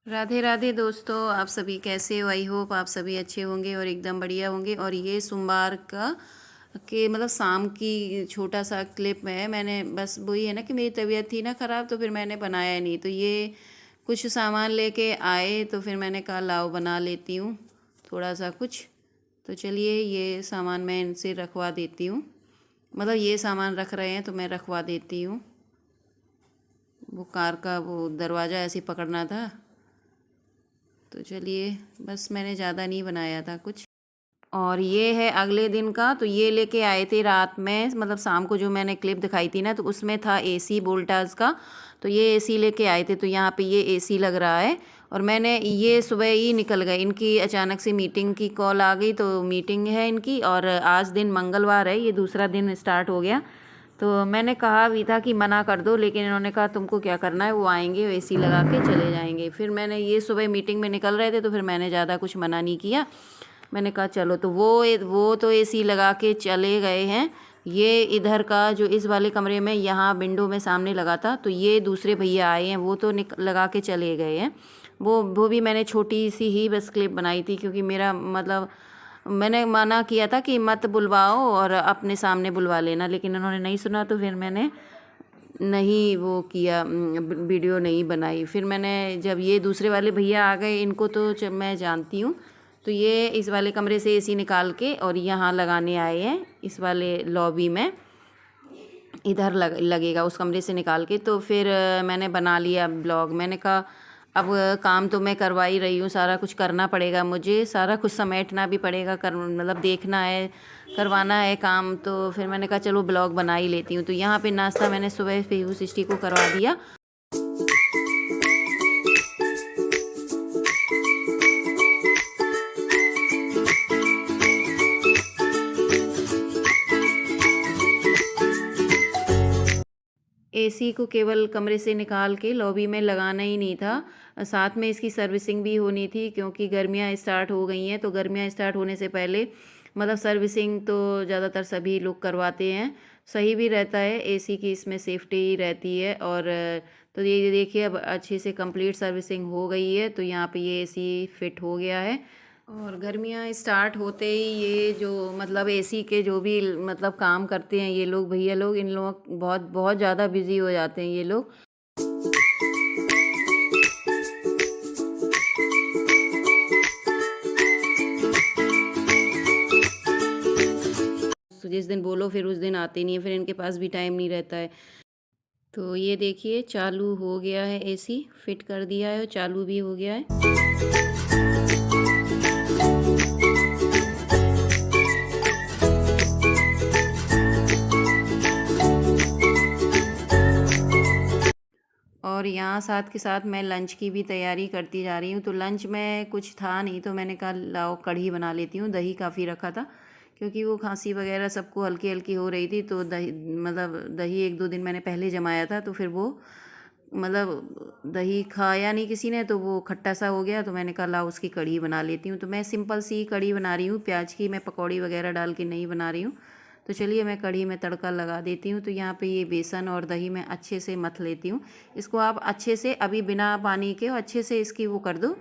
राधे राधे दोस्तों, आप सभी कैसे हो? आई होप आप सभी अच्छे होंगे और एकदम बढ़िया होंगे। और ये सोमवार का के मतलब शाम की छोटा सा क्लिप है। मैंने बस वही है ना कि मेरी तबीयत थी ना ख़राब, तो फिर मैंने बनाया नहीं। तो ये कुछ सामान लेके आए तो फिर मैंने कहा लाओ बना लेती हूँ थोड़ा सा कुछ। तो चलिए ये सामान मैं इनसे रखवा देती हूँ। मतलब ये सामान रख रहे हैं तो मैं रखवा देती हूँ। वो कार का वो दरवाज़ा ऐसे ही पकड़ना था। तो चलिए बस मैंने ज़्यादा नहीं बनाया था कुछ। और ये है अगले दिन का। तो ये लेके आए थे रात में, मतलब शाम को जो मैंने क्लिप दिखाई थी ना, तो उसमें था एसी वोल्टास का। तो ये एसी लेके आए थे, तो यहाँ पे ये एसी लग रहा है। और मैंने ये सुबह ही निकल गए, इनकी अचानक से मीटिंग की कॉल आ गई। तो मीटिंग है इनकी, और आज दिन मंगलवार है, ये दूसरा दिन स्टार्ट हो गया। तो मैंने कहा भी था कि मना कर दो, लेकिन इन्होंने कहा तुमको क्या करना है, वो आएंगे एसी लगा के चले जाएंगे। फिर मैंने ये सुबह मीटिंग में निकल रहे थे, तो फिर मैंने ज़्यादा कुछ मना नहीं किया। मैंने कहा चलो। तो वो तो एसी लगा के चले गए हैं। ये इधर का जो इस वाले कमरे में यहाँ विंडो में सामने लगा था, तो ये दूसरे भैया आए हैं, वो तो लगा के चले गए हैं। वो भी मैंने छोटी सी ही बस क्लिप बनाई थी, क्योंकि मेरा मतलब मैंने मना किया था कि मत बुलवाओ और अपने सामने बुलवा लेना, लेकिन उन्होंने नहीं सुना। तो फिर मैंने नहीं वो किया, वीडियो नहीं बनाई। फिर मैंने जब ये दूसरे वाले भैया आ गए, इनको तो मैं जानती हूँ। तो ये इस वाले कमरे से एसी निकाल के और यहाँ लगाने आए हैं, इस वाले लॉबी में इधर लगेगा उस कमरे से निकाल के। तो फिर मैंने बना लिया ब्लॉग। मैंने कहा अब काम तो मैं करवा ही रही हूँ, सारा कुछ करना पड़ेगा मुझे, सारा कुछ समेटना भी पड़ेगा, कर मतलब देखना है, करवाना है काम। तो फिर मैंने कहा चलो ब्लॉग बना ही लेती हूँ। तो यहाँ पे नाश्ता मैंने सुबह पीहू सृष्टि को करवा दिया। एसी को केवल कमरे से निकाल के लॉबी में लगाना ही नहीं था, साथ में इसकी सर्विसिंग भी होनी थी, क्योंकि गर्मियाँ स्टार्ट हो गई हैं। तो गर्मियाँ स्टार्ट होने से पहले मतलब सर्विसिंग तो ज़्यादातर सभी लोग करवाते हैं। सही भी रहता है, एसी की इसमें सेफ्टी रहती है। और तो ये देखिए अब अच्छे से कंप्लीट सर्विसिंग हो गई है। तो यहाँ पे ये एसी फिट हो गया है। और गर्मियाँ स्टार्ट होते ही ये जो मतलब एसी के जो भी मतलब काम करते हैं ये लोग भैया लोग, इन लोग बहुत बहुत ज़्यादा बिजी हो जाते हैं ये लोग। तो जिस दिन बोलो फिर उस दिन आते नहीं है, फिर इनके पास भी टाइम नहीं रहता है। तो ये देखिए चालू हो गया है, एसी फिट कर दिया है और चालू भी हो गया है। और यहाँ साथ के साथ मैं लंच की भी तैयारी करती जा रही हूँ। तो लंच में कुछ था नहीं, तो मैंने कहा लाओ कढ़ी बना लेती हूँ। दही काफ़ी रखा था, क्योंकि वो खांसी वगैरह सबको हल्की हल्की हो रही थी। तो दही मतलब दही 1-2 दिन मैंने पहले जमाया था, तो फिर वो मतलब दही खाया नहीं किसी ने, तो वो खट्टा सा हो गया। तो मैंने कहा लाओ उसकी कढ़ी बना लेती हूँ। तो मैं सिंपल सी कढ़ी बना रही हूँ, प्याज की, मैं पकौड़ी वगैरह डाल के नहीं बना रही हूँ। तो चलिए मैं कढ़ी में तड़का लगा देती हूँ। तो यहाँ पे ये बेसन और दही मैं अच्छे से मथ लेती हूँ। इसको आप अच्छे से अभी बिना पानी के अच्छे से इसकी वो कर दो,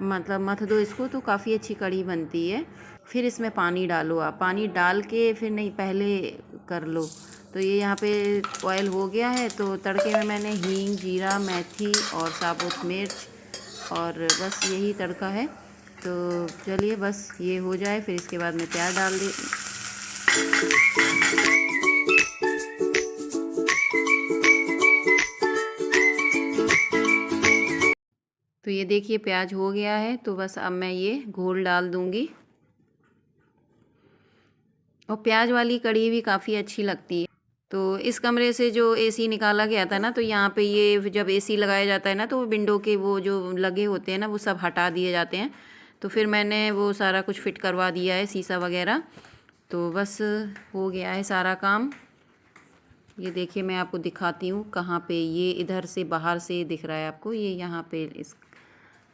मतलब मथ दो इसको, तो काफ़ी अच्छी कढ़ी बनती है। फिर इसमें पानी डालो, आप पानी डाल के फिर नहीं पहले कर लो। तो ये यहाँ पे ऑयल हो गया है। तो तड़के में मैंने हींग, जीरा, मेथी और साबुत मिर्च, और बस यही तड़का है। तो चलिए बस ये हो जाए, फिर इसके बाद मैं प्याज डाल दे। तो ये देखिए प्याज हो गया है। तो बस अब मैं ये घोल डाल दूँगी। और प्याज वाली कढ़ी भी काफ़ी अच्छी लगती है। तो इस कमरे से जो एसी निकाला गया था ना, तो यहाँ पे ये जब एसी लगाया जाता है ना, तो विंडो के वो जो लगे होते हैं ना, वो सब हटा दिए जाते हैं। तो फिर मैंने वो सारा कुछ फिट करवा दिया है, शीशा वगैरह। तो बस हो गया है सारा काम। ये देखिए मैं आपको दिखाती हूँ कहाँ पे, ये इधर से बाहर से दिख रहा है आपको, ये यहाँ पे इस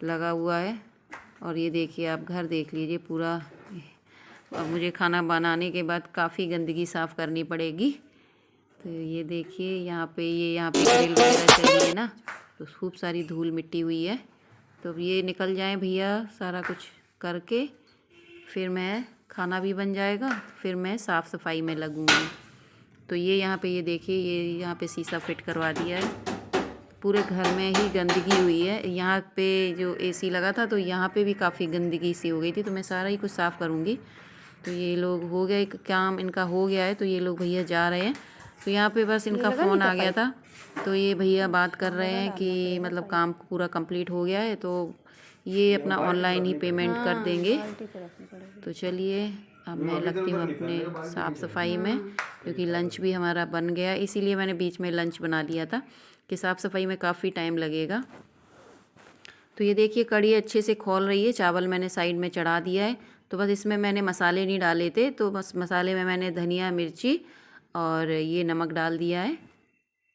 लगा हुआ है। और ये देखिए आप घर देख लीजिए पूरा। अब मुझे खाना बनाने के बाद काफ़ी गंदगी साफ़ करनी पड़ेगी। तो ये देखिए यहाँ पे ग्रिल वगैरह चली है ना, तो खूब सारी धूल मिट्टी हुई है। तो ये निकल जाए भैया सारा कुछ करके, फिर मैं खाना भी बन जाएगा, फिर मैं साफ़ सफाई में लगूँगी। तो ये यहाँ पे ये देखिए, ये यहाँ पे शीशा फिट करवा दिया है। पूरे घर में ही गंदगी हुई है। यहाँ पे जो एसी लगा था तो यहाँ पे भी काफ़ी गंदगी सी हो गई थी, तो मैं सारा ही कुछ साफ़ करूँगी। तो ये लोग हो गया, एक काम इनका हो गया है, तो ये लोग भैया जा रहे हैं। तो यहाँ पे बस इनका फ़ोन आ गया था, तो ये भैया बात कर रहे हैं कि मतलब काम पूरा कंप्लीट हो गया है, तो ये अपना ऑनलाइन ही पेमेंट कर देंगे। तो चलिए अब मैं लगती हूँ अपने साफ़ सफाई में, क्योंकि लंच भी हमारा बन गया, इसीलिए मैंने बीच में लंच बना लिया था कि साफ़ सफाई में काफ़ी टाइम लगेगा। तो ये देखिए कढ़ी अच्छे से खौल रही है, चावल मैंने साइड में चढ़ा दिया है। तो बस इसमें मैंने मसाले नहीं डाले थे, तो बस मसाले में मैंने धनिया, मिर्ची और ये नमक डाल दिया है।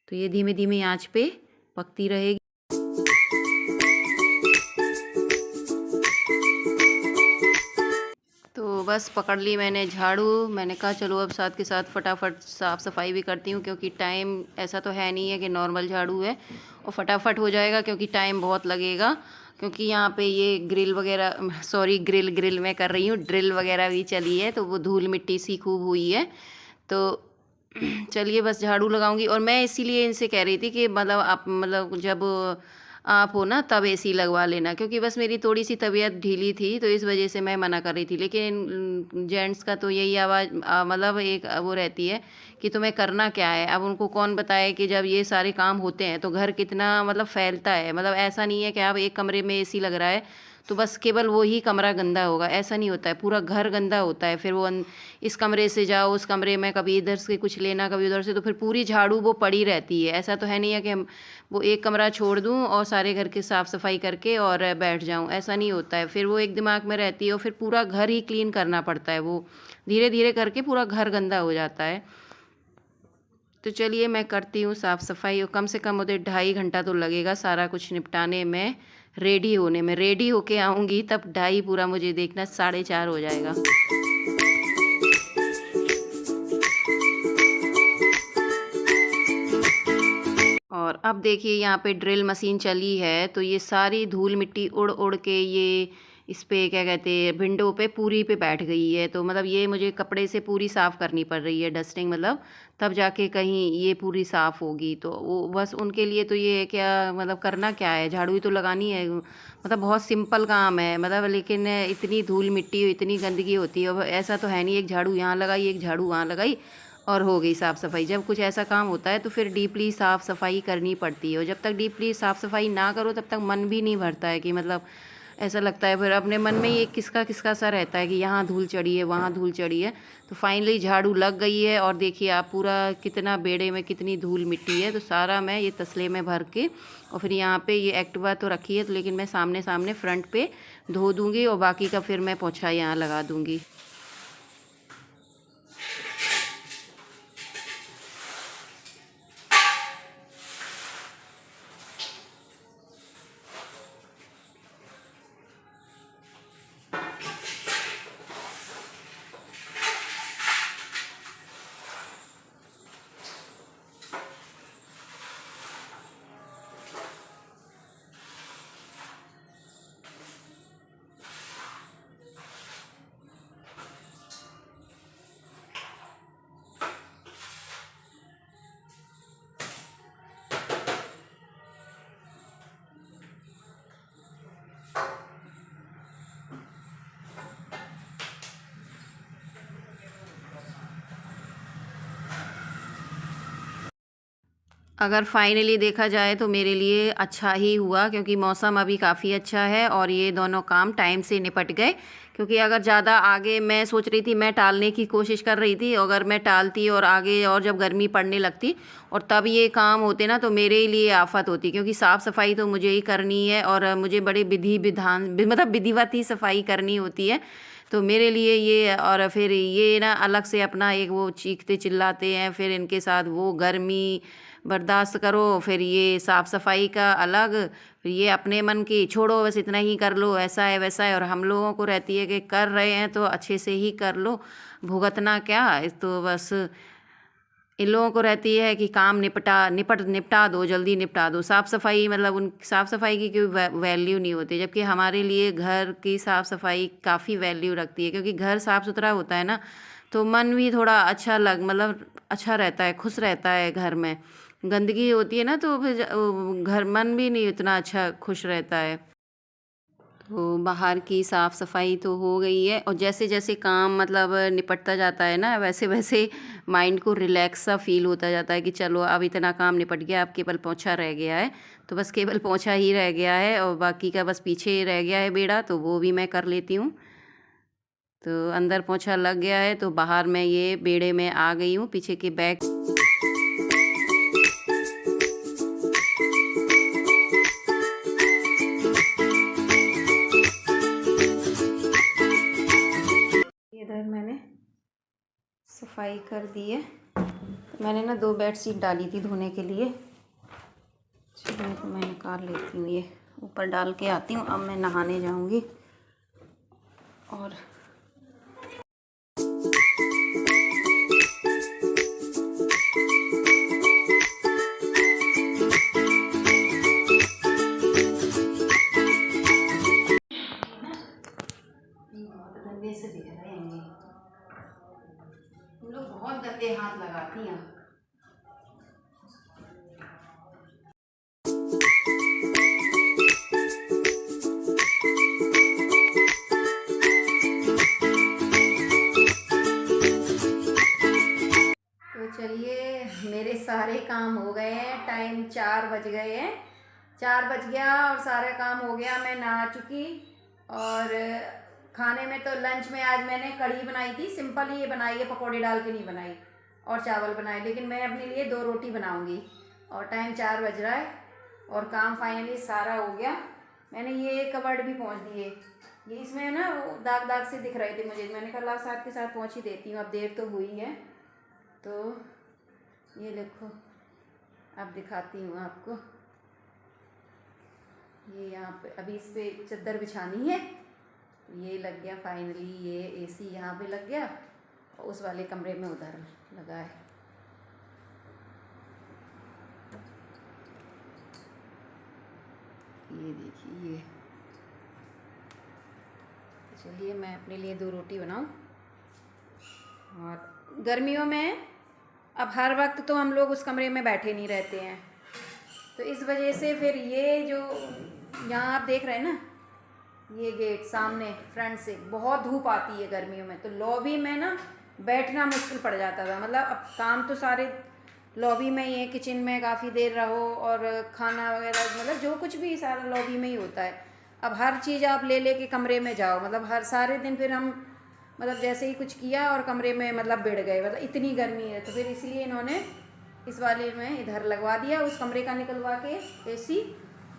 तो ये धीमे धीमे आंच पे पकती रहेगी। तो बस पकड़ ली मैंने झाड़ू। मैंने कहा चलो अब साथ के साथ फटाफट साफ़ सफाई भी करती हूँ, क्योंकि टाइम ऐसा तो है नहीं है कि नॉर्मल झाड़ू है और फटाफट हो जाएगा, क्योंकि टाइम बहुत लगेगा। क्योंकि यहाँ पे ये ग्रिल वगैरह, सॉरी ग्रिल मैं कर रही हूँ, ड्रिल वगैरह भी चली है, तो वो धूल मिट्टी सी खूब हुई है। तो चलिए बस झाड़ू लगाऊंगी। और मैं इसीलिए इनसे कह रही थी कि मतलब आप मतलब जब आप हो ना तब एसी लगवा लेना, क्योंकि बस मेरी थोड़ी सी तबीयत ढीली थी, तो इस वजह से मैं मना कर रही थी। लेकिन जेंट्स का तो यही आवाज़ मतलब एक वो रहती है कि तुम्हें करना क्या है। अब उनको कौन बताए कि जब ये सारे काम होते हैं तो घर कितना मतलब फैलता है। मतलब ऐसा नहीं है कि आप एक कमरे में एसी लग रहा है तो बस केवल वो ही कमरा गंदा होगा, ऐसा नहीं होता है, पूरा घर गंदा होता है। फिर वो इस कमरे से जाओ उस कमरे में, कभी इधर से कुछ लेना कभी उधर से, तो फिर पूरी झाड़ू वो पड़ी रहती है। ऐसा तो है नहीं है कि हम वो एक कमरा छोड़ दूँ और सारे घर की साफ़ सफाई करके और बैठ जाऊँ, ऐसा नहीं होता है। फिर वो एक दिमाग में रहती है और फिर पूरा घर ही क्लीन करना पड़ता है, वो धीरे धीरे करके पूरा घर गंदा हो जाता है। तो चलिए मैं करती हूँ साफ़ सफाई, और कम से कम मुझे 2.5 घंटा तो लगेगा सारा कुछ निपटाने में, रेडी होने में। रेडी होके आऊँगी तब 2.5 पूरा मुझे देखना 4:30 हो जाएगा। और अब देखिए यहाँ पे ड्रिल मशीन चली है, तो ये सारी धूल मिट्टी उड़ उड़ के ये इस पे क्या कहते हैं विंडो पे पूरी पे बैठ गई है। तो मतलब ये मुझे कपड़े से पूरी साफ़ करनी पड़ रही है, डस्टिंग मतलब, तब जाके कहीं ये पूरी साफ़ होगी। तो वो बस उनके लिए तो ये क्या मतलब करना क्या है, झाड़ू ही तो लगानी है। मतलब बहुत सिंपल काम है मतलब, लेकिन इतनी धूल मिट्टी इतनी गंदगी होती है। ऐसा तो है नहीं एक झाड़ू यहाँ लगाई एक झाड़ू वहाँ लगाई और हो गई साफ़ सफाई। जब कुछ ऐसा काम होता है तो फिर डीपली साफ़ सफाई करनी पड़ती है, और जब तक डीपली साफ़ सफाई ना करो तब तक मन भी नहीं भरता है कि मतलब ऐसा लगता है फिर अपने मन में ये किसका किसका सा रहता है कि यहाँ धूल चढ़ी है वहाँ धूल चढ़ी है। तो फाइनली झाड़ू लग गई है, और देखिए आप पूरा कितना बेड़े में कितनी धूल मिट्टी है। तो सारा मैं ये तसले में भर के, और फिर यहाँ पे ये एक्टिवा तो रखी है, तो लेकिन मैं सामने सामने फ्रंट पे धो दूँगी, और बाकी का फिर मैं पोछा यहाँ लगा दूँगी। अगर फाइनली देखा जाए तो मेरे लिए अच्छा ही हुआ, क्योंकि मौसम अभी काफ़ी अच्छा है और ये दोनों काम टाइम से निपट गए। क्योंकि अगर ज़्यादा आगे मैं सोच रही थी, मैं टालने की कोशिश कर रही थी, अगर मैं टालती और आगे और जब गर्मी पड़ने लगती और तब ये काम होते ना तो मेरे लिए आफत होती। क्योंकि साफ़ सफाई तो मुझे ही करनी है और मुझे बड़े विधि विधान मतलब विधिवत ही सफाई करनी होती है। तो मेरे लिए ये, और फिर ये ना अलग से अपना एक वो चीखते चिल्लाते हैं, फिर इनके साथ वो गर्मी बर्दाश्त करो, फिर ये साफ़ सफाई का अलग, फिर ये अपने मन की छोड़ो बस इतना ही कर लो, ऐसा है वैसा है। और हम लोगों को रहती है कि कर रहे हैं तो अच्छे से ही कर लो, भुगतना क्या। तो बस इन लोगों को रहती है कि काम निपटा दो, जल्दी निपटा दो। साफ़ सफाई मतलब उन साफ़ सफाई की कोई वैल्यू नहीं होती, जबकि हमारे लिए घर की साफ़ सफाई काफ़ी वैल्यू रखती है, क्योंकि घर साफ़ सुथरा होता है ना, तो मन भी थोड़ा अच्छा मतलब अच्छा रहता है, खुश रहता है। घर में गंदगी होती है ना, तो फिर घर मन भी नहीं उतना अच्छा खुश रहता है। तो बाहर की साफ़ सफाई तो हो गई है, और जैसे जैसे काम मतलब निपटता जाता है ना, वैसे वैसे माइंड को रिलैक्स सा फील होता जाता है कि चलो अब इतना काम निपट गया, अब केवल पोंछा रह गया है। तो बस केवल पोंछा ही रह गया है, और बाकी का बस पीछे रह गया है बेड़ा, तो वो भी मैं कर लेती हूँ। तो अंदर पोंछा लग गया है, तो बाहर मैं ये बेड़े में आ गई हूँ, पीछे के बैग। इधर मैंने सफाई कर दी है। मैंने ना 2 बेडशीट डाली थी धोने के लिए। चलो तो मैं निकाल लेती हूँ, ये ऊपर डाल के आती हूँ। अब मैं नहाने जाऊँगी। और बहुत गंदे से दिख रहे हैं ये, तुम लोग बहुत गंदे हाथ लगाती हैं। तो चलिए, मेरे सारे काम हो गए हैं। टाइम 4 बज गए हैं, 4 बज गया और सारा काम हो गया। मैं नहा चुकी। और खाने में तो लंच में आज मैंने कढ़ी बनाई थी, सिंपल ही ये बनाई है, पकौड़े डाल के नहीं बनाई, और चावल बनाए। लेकिन मैं अपने लिए 2 रोटी बनाऊंगी। और टाइम 4 बज रहा है और काम फाइनली सारा हो गया। मैंने ये कवर्ड भी पोंछ दिए। ये इसमें ना वो दाग दाग से दिख रहे थे मुझे, मैंने कहा ला साथ के साथ पोंछ ही देती हूँ, अब देर तो हुई है। तो ये देखो, अब दिखाती हूँ आपको। ये यहाँ पे अभी इस पे चद्दर बिछानी है। ये लग गया फाइनली, ये एसी यहाँ पे लग गया, और उस वाले कमरे में उधर लगा है। ये देखिए, ये चलिए मैं अपने लिए 2 रोटी बनाऊं। और गर्मियों में अब हर वक्त तो हम लोग उस कमरे में बैठे नहीं रहते हैं, तो इस वजह से फिर ये जो यहाँ आप देख रहे हैं ना, ये गेट सामने फ्रंट से बहुत धूप आती है गर्मियों में, तो लॉबी में ना बैठना मुश्किल पड़ जाता था। मतलब अब काम तो सारे लॉबी में ही है, किचन में काफ़ी देर रहो, और खाना वगैरह मतलब जो कुछ भी सारा लॉबी में ही होता है। अब हर चीज़ आप ले ले के कमरे में जाओ, मतलब हर सारे दिन फिर हम मतलब जैसे ही कुछ किया और कमरे में मतलब बिड़ गए, मतलब इतनी गर्मी है। तो फिर इसलिए इन्होंने इस वाले में इधर लगवा दिया, उस कमरे का निकलवा के एसी,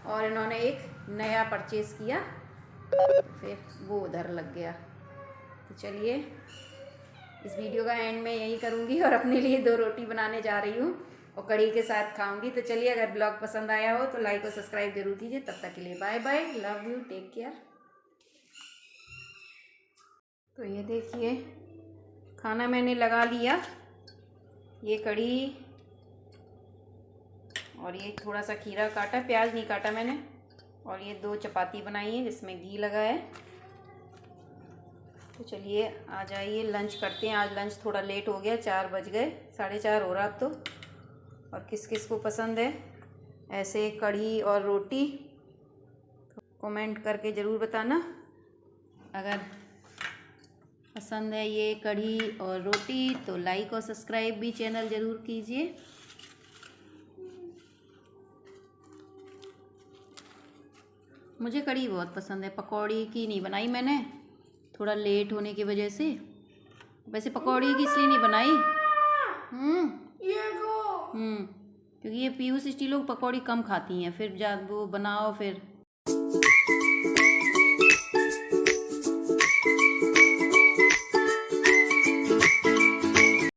और इन्होंने एक नया परचेज़ किया, फिर वो उधर लग गया। तो चलिए, इस वीडियो का एंड में यही करूँगी, और अपने लिए 2 रोटी बनाने जा रही हूँ और कढ़ी के साथ खाऊंगी। तो चलिए, अगर ब्लॉग पसंद आया हो तो लाइक और सब्सक्राइब जरूर कीजिए। तब तक के लिए bye bye, love you, take care. तो ये देखिए, खाना मैंने लगा लिया, ये कढ़ी, और ये थोड़ा सा खीरा काटा, प्याज नहीं काटा मैंने, और ये 2 चपाती बनाई है जिसमें घी लगा है। तो चलिए आ जाइए, लंच करते हैं। आज लंच थोड़ा लेट हो गया, 4 बज गए, 4:30 हो रहा अब तो। और किस किस को पसंद है ऐसे कढ़ी और रोटी, तो कमेंट करके ज़रूर बताना। अगर पसंद है ये कढ़ी और रोटी तो लाइक और सब्सक्राइब भी चैनल ज़रूर कीजिए। मुझे कढ़ी बहुत पसंद है, पकौड़ी की नहीं बनाई मैंने, थोड़ा लेट होने की वजह से। वैसे पकौड़ी की इसलिए नहीं बनाई, क्योंकि ये पीयूष स्टील लोग पकौड़ी कम खाती हैं, फिर वो बनाओ फिर